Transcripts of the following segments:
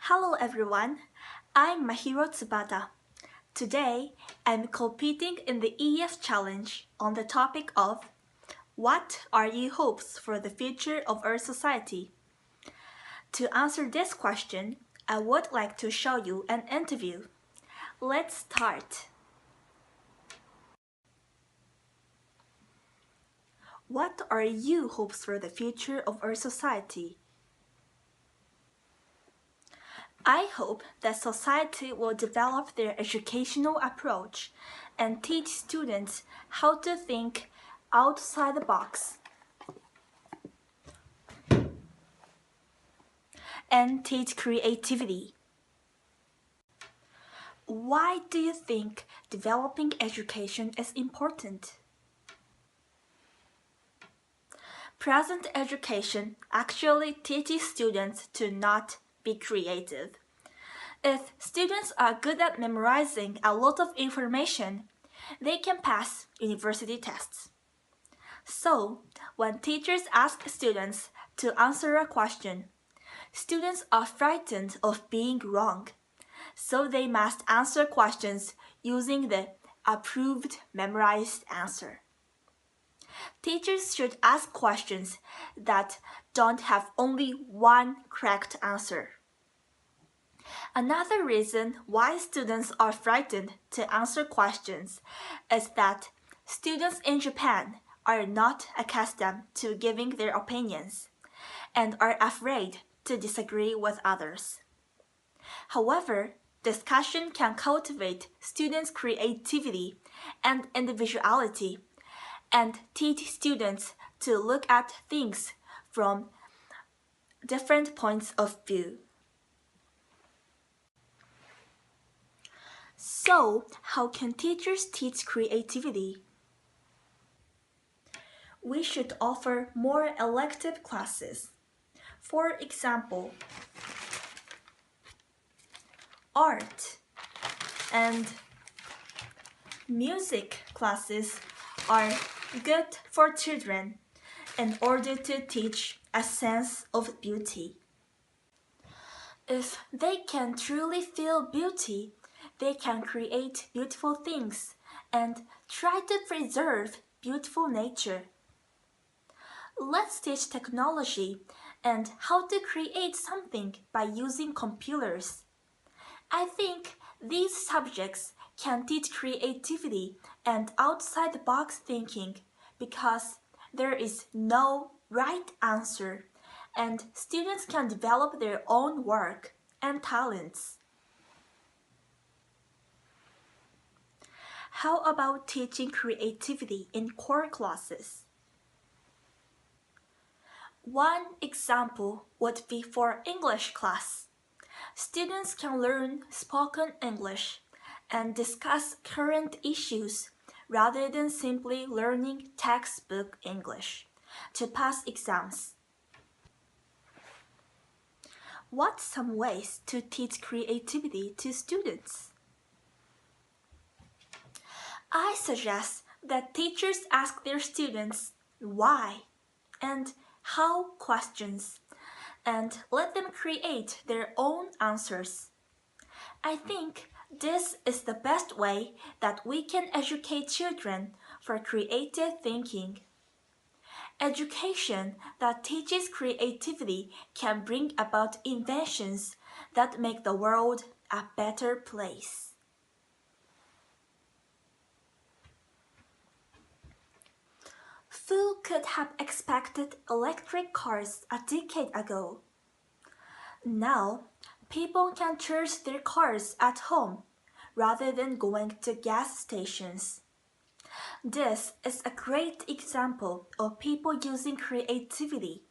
Hello everyone, I'm Mahiro Tsubata. Today, I'm competing in the EF challenge on the topic of what are your hopes for the future of our society? To answer this question, I would like to show you an interview. Let's start. What are your hopes for the future of our society? I hope that society will develop their educational approach and teach students how to think outside the box and teach creativity. Why do you think developing education is important? Present education actually teaches students to not be creative. If students are good at memorizing a lot of information, they can pass university tests. So, when teachers ask students to answer a question, students are frightened of being wrong, so they must answer questions using the approved memorized answer. Teachers should ask questions that don't have only one correct answer. Another reason why students are frightened to answer questions is that students in Japan are not accustomed to giving their opinions and are afraid to disagree with others. However, discussion can cultivate students' creativity and individuality and teach students to look at things from different points of view. So, how can teachers teach creativity? We should offer more elective classes. For example, art and music classes are good for children in order to teach a sense of beauty. If they can truly feel beauty, they can create beautiful things and try to preserve beautiful nature. Let's teach technology and how to create something by using computers. I think these subjects can teach creativity and outside-the-box thinking because there is no right answer and students can develop their own work and talents. How about teaching creativity in core classes? One example would be for English class. Students can learn spoken English and discuss current issues rather than simply learning textbook English to pass exams. What's some ways to teach creativity to students? I suggest that teachers ask their students why and how questions and let them create their own answers. I think this is the best way that we can educate children for creative thinking. Education that teaches creativity can bring about inventions that make the world a better place. Who could have expected electric cars a decade ago? Now, people can charge their cars at home rather than going to gas stations. This is a great example of people using creativity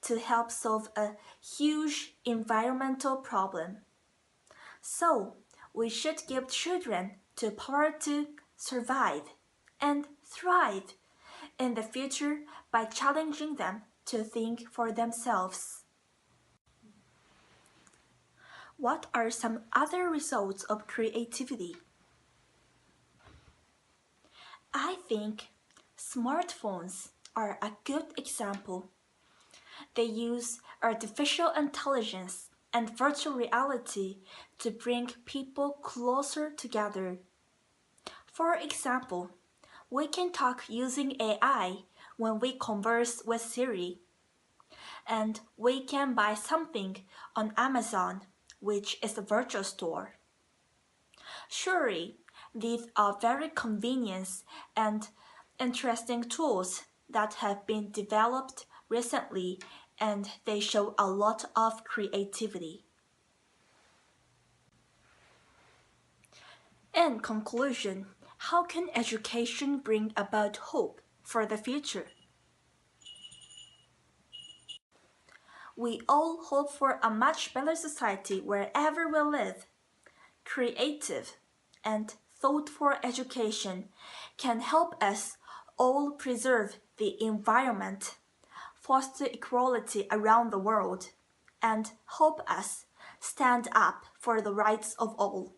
to help solve a huge environmental problem. So, we should give children the power to survive and thrive in the future by challenging them to think for themselves. What are some other results of creativity? I think smartphones are a good example. They use artificial intelligence and virtual reality to bring people closer together. For example, we can talk using AI when we converse with Siri, and we can buy something on Amazon, which is a virtual store. Surely, these are very convenient and interesting tools that have been developed recently, and they show a lot of creativity. In conclusion, how can education bring about hope for the future? We all hope for a much better society wherever we live. Creative and thoughtful education can help us all preserve the environment, foster equality around the world, and help us stand up for the rights of all.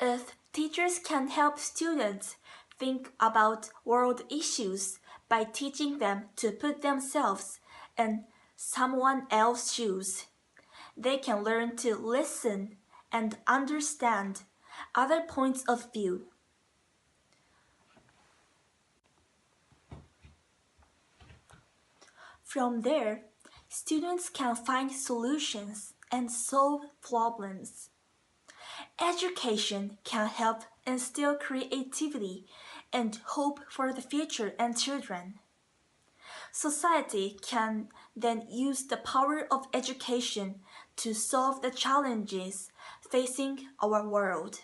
If teachers can help students think about world issues by teaching them to put themselves in someone else's shoes, they can learn to listen and understand other points of view. From there, students can find solutions and solve problems. Education can help instill creativity and hope for the future and children. Society can then use the power of education to solve the challenges facing our world.